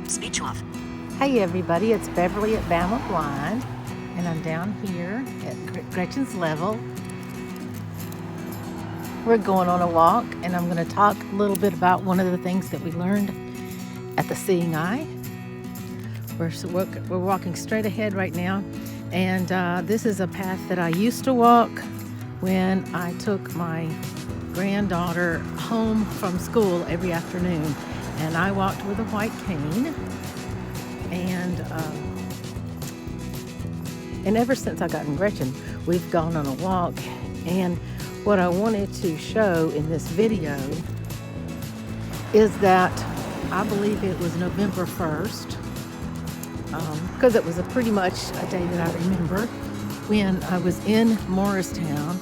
Speech off. Hey everybody, it's Beverly at Bama Blind, and I'm down here at Gretchen's level. We're going on a walk, and I'm going to talk a little bit about one of the things that we learned at the Seeing Eye. We're walking straight ahead right now, and this is a path that I used to walk when I took my granddaughter home from school every afternoon, and I walked with a white cane. And ever since I got in Gretchen, we've gone on a walk. And what I wanted to show in this video is that I believe it was November 1st, because it was pretty much a day that I remember when I was in Morristown,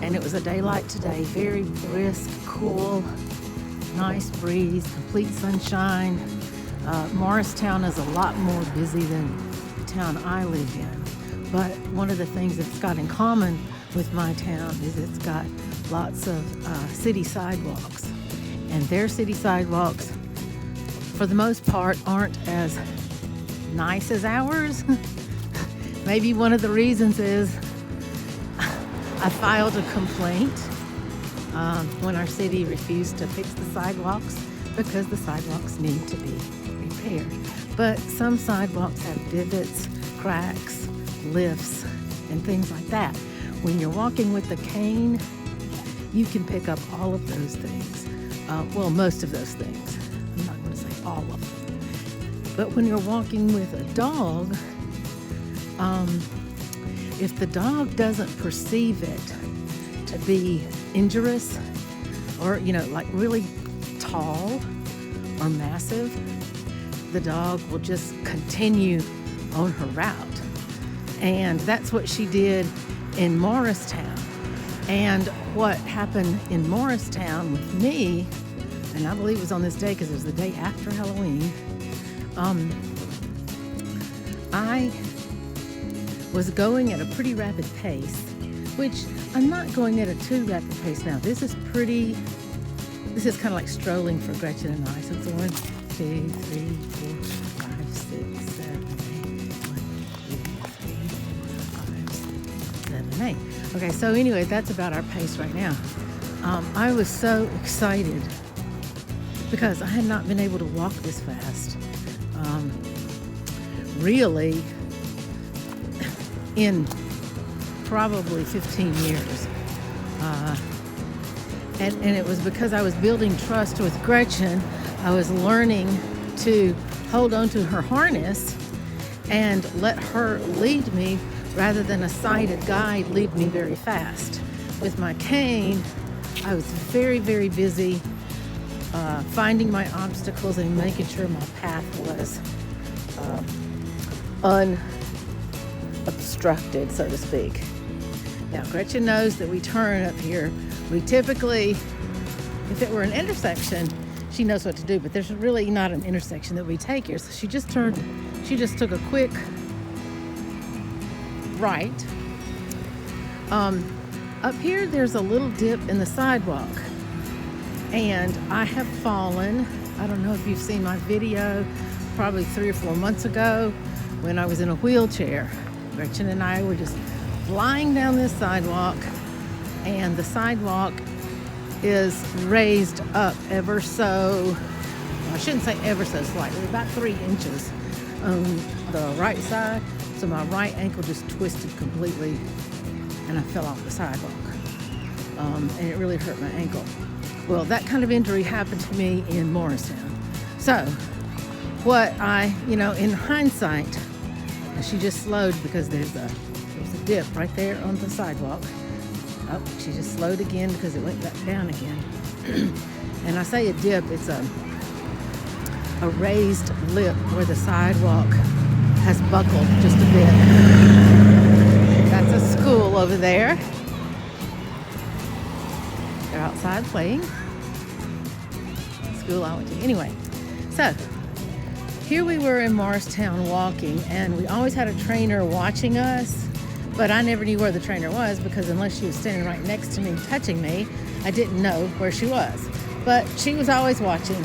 and it was a day like today, very brisk, cool, nice breeze, complete sunshine. Morristown is a lot more busy than the town I live in. But one of the things it's got in common with my town is it's got lots of city sidewalks. And their city sidewalks, for the most part, aren't as nice as ours. Maybe one of the reasons is I filed a complaint when our city refused to fix the sidewalks because the sidewalks need to be repaired. But some sidewalks have divots, cracks, lifts, and things like that. When you're walking with the cane, you can pick up all of those things. Well, most of those things. I'm not going to say all of them. But when you're walking with a dog, if the dog doesn't perceive it to be injurious or, like really tall or massive, the dog will just continue on her route. And that's what she did in Morristown. And what happened in Morristown with me, and I believe it was on this day because it was the day after Halloween, I was going at a pretty rapid pace, which I'm not going at a too rapid pace now. This is kind of like strolling for Gretchen and I. So it's 1, 2, 3, 4, 5, 6, 7, 8. 1, 2, 3, 4, 5, 6, 7, 8. Okay, so anyway, that's about our pace right now. I was so excited because I had not been able to walk this fast. Really, in probably 15 years. And it was because I was building trust with Gretchen. I was learning to hold on to her harness and let her lead me rather than a sighted guide lead me very fast. With my cane, I was very, very busy finding my obstacles and making sure my path was unobstructed, so to speak. Now, Gretchen knows that we turn up here. We typically, if it were an intersection, she knows what to do, but there's really not an intersection that we take here. So she just took a quick right. Up here, there's a little dip in the sidewalk, and I have fallen. I don't know if you've seen my video, probably 3 or 4 months ago when I was in a wheelchair. Gretchen and I were just flying down this sidewalk, and the sidewalk is raised up ever so, I shouldn't say ever so slightly, about 3 inches on the right side. So my right ankle just twisted completely and I fell off the sidewalk. And it really hurt my ankle. Well, that kind of injury happened to me in Morristown. So what in hindsight, she just slowed because there's a dip right there on the sidewalk. Oh, she just slowed again because it went back down again. And I say a dip, it's a raised lip where the sidewalk has buckled just a bit. That's a school over there. They're outside playing. School I went to. Anyway, so here we were in Morristown walking, and we always had a trainer watching us. But I never knew where the trainer was because unless she was standing right next to me, touching me, I didn't know where she was. But she was always watching.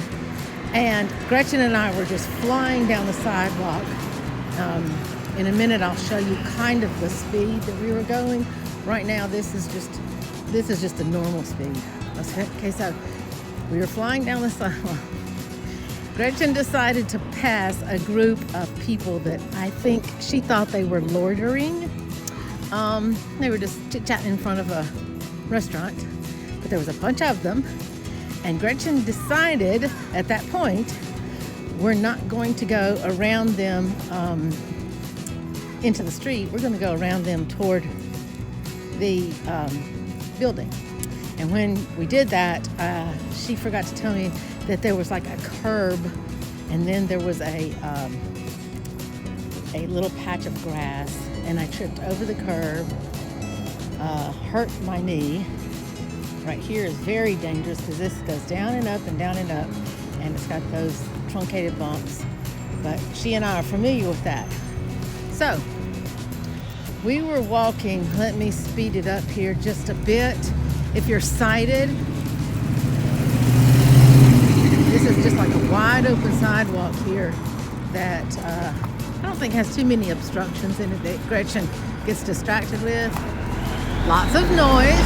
And Gretchen and I were just flying down the sidewalk. In a minute, I'll show you kind of the speed that we were going. Right now, this is just a normal speed. Okay, so we were flying down the sidewalk. Gretchen decided to pass a group of people that I think she thought they were loitering. They were just chit-chatting in front of a restaurant, but there was a bunch of them. And Gretchen decided at that point, we're not going to go around them into the street. We're going to go around them toward the building. And when we did that, she forgot to tell me that there was like a curb, and then there was a little patch of grass, and I tripped over the curb, hurt my knee. Right here is very dangerous because this goes down and up and down and up, and it's got those truncated bumps. But she and I are familiar with that. So we were walking. Let me speed it up here just a bit. If you're sighted, this is just like a wide open sidewalk here that I don't think has too many obstructions in it that Gretchen gets distracted with. Lots of noise.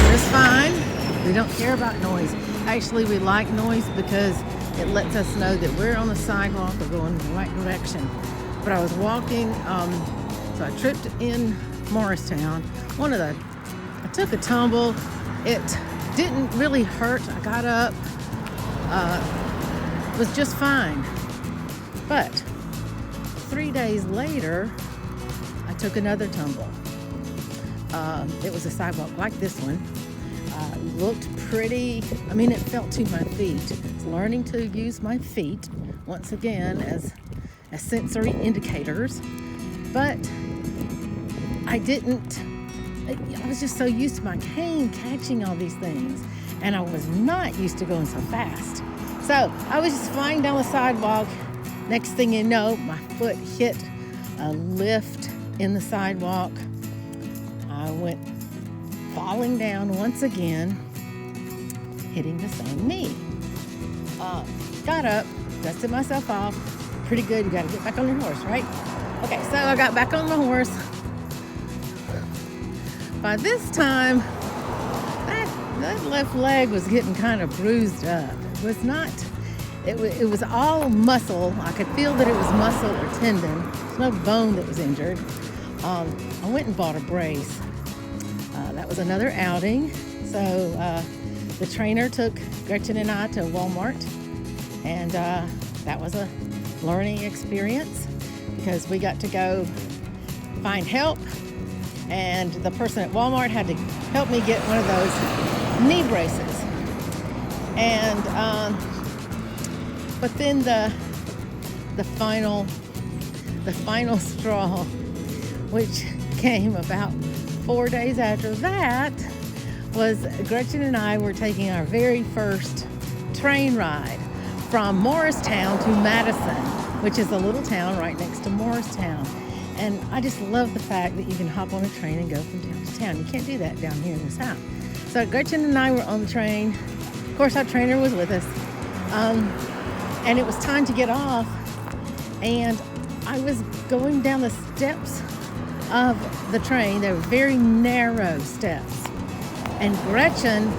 It's fine. We don't care about noise. Actually, we like noise because it lets us know that we're on the sidewalk or going in the right direction. But I was walking, so I tripped in Morristown. I took a tumble. It didn't really hurt. I got up, was just fine. But 3 days later, I took another tumble. It was a sidewalk like this one. Looked pretty, it felt to my feet. It's learning to use my feet, once again, as sensory indicators. But I was just so used to my cane catching all these things. And I was not used to going so fast. So I was just flying down the sidewalk. Next thing you know, my foot hit a lift in the sidewalk. I went falling down once again, hitting the same knee. Got up, dusted myself off. Pretty good. You got to get back on your horse, right? Okay, so I got back on my horse. By this time, that left leg was getting kind of bruised up. It was all muscle. I could feel that it was muscle or tendon. There's no bone that was injured. I went and bought a brace. That was another outing. So the trainer took Gretchen and I to Walmart, and that was a learning experience because we got to go find help, and the person at Walmart had to help me get one of those knee braces. And but then the final straw, which came about 4 days after that, was Gretchen and I were taking our very first train ride from Morristown to Madison, which is a little town right next to Morristown. And I just love the fact that you can hop on a train and go from town to town. You can't do that down here in the South. So Gretchen and I were on the train. Of course, our trainer was with us. And it was time to get off. And I was going down the steps of the train. They were very narrow steps. And Gretchen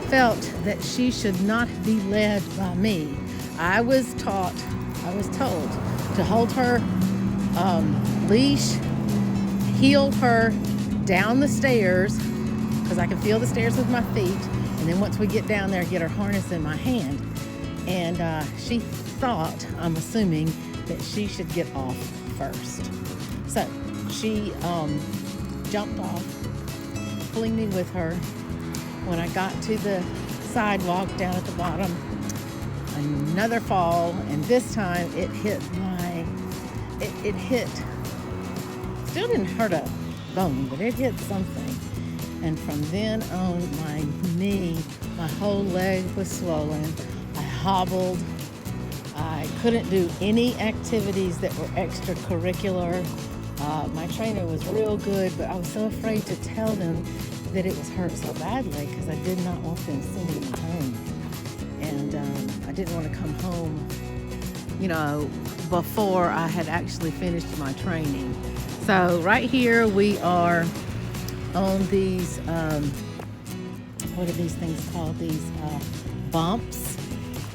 felt that she should not be led by me. I was told to hold her leash, heel her down the stairs, because I can feel the stairs with my feet. And then once we get down there, get her harness in my hand. And she thought, I'm assuming, that she should get off first. So she jumped off, pulling me with her. When I got to the sidewalk down at the bottom, another fall, and this time it hit still didn't hurt a bone, but it hit something. And from then on, my knee, my whole leg was swollen. I hobbled. I couldn't do any activities that were extracurricular. My trainer was real good, but I was so afraid to tell them that it was hurt so badly because I did not want them sending me home. And I didn't want to come home, you know, before I had actually finished my training. So right here we are on these, what are these things called? These bumps,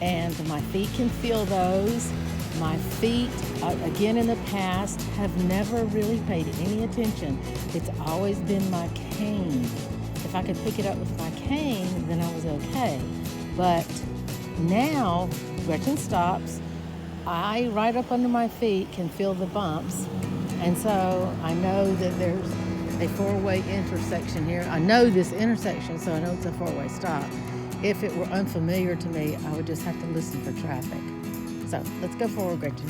and my feet can feel those. My feet, again in the past, have never really paid any attention. It's always been my cane. If I could pick it up with my cane, then I was okay. But now, Gretchen stops. I, right up under my feet, can feel the bumps. And so I know that there's a four-way intersection here. I know this intersection, so I know it's a four-way stop. If it were unfamiliar to me, I would just have to listen for traffic. So let's go forward, Gretchen.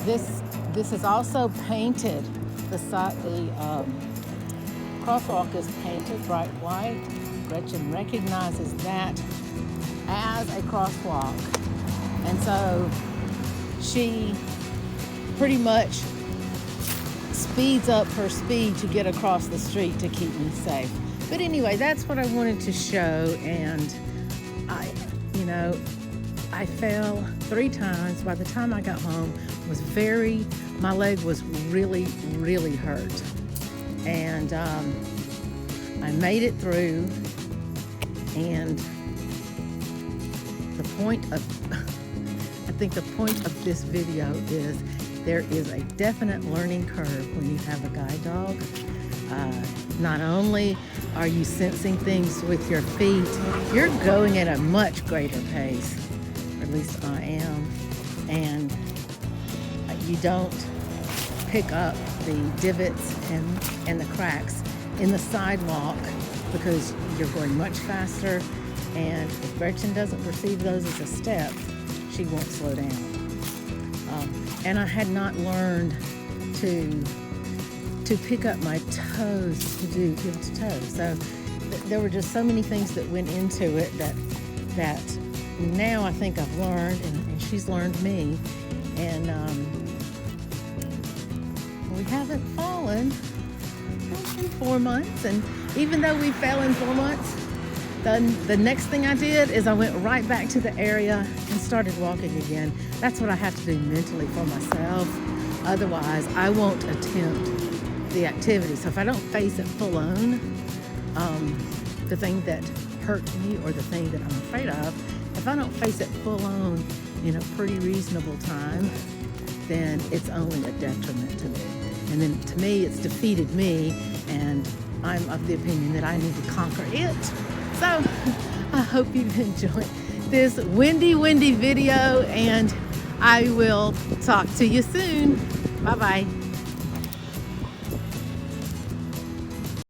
This is also painted. The crosswalk is painted bright white. Gretchen recognizes that as a crosswalk, and so she pretty much speeds up her speed to get across the street to keep me safe. But anyway, that's what I wanted to show, and I fell 3 times. By the time I got home, my leg was really, really hurt. And I made it through, and I think the point of this video is there is a definite learning curve when you have a guide dog. Not only are you sensing things with your feet, you're going at a much greater pace, or at least I am, and you don't pick up the divots and the cracks in the sidewalk because you're going much faster, and if Gretchen doesn't perceive those as a step, she won't slow down. And I had not learned to pick up my toes to do heel to toe. So there were just so many things that went into it that now I think I've learned, and she's learned me, and we haven't fallen in 4 months. And even though we fell in 4 months, the next thing I did is I went right back to the area and started walking again. That's what I have to do mentally for myself. Otherwise, I won't attempt the activity. So if I don't face it full on, the thing that hurt me or the thing that I'm afraid of, if I don't face it full on in a pretty reasonable time, then it's only a detriment to me. And then to me, it's defeated me, and I'm of the opinion that I need to conquer it. So I hope you've enjoyed this windy video, and I will talk to you soon. Bye-bye.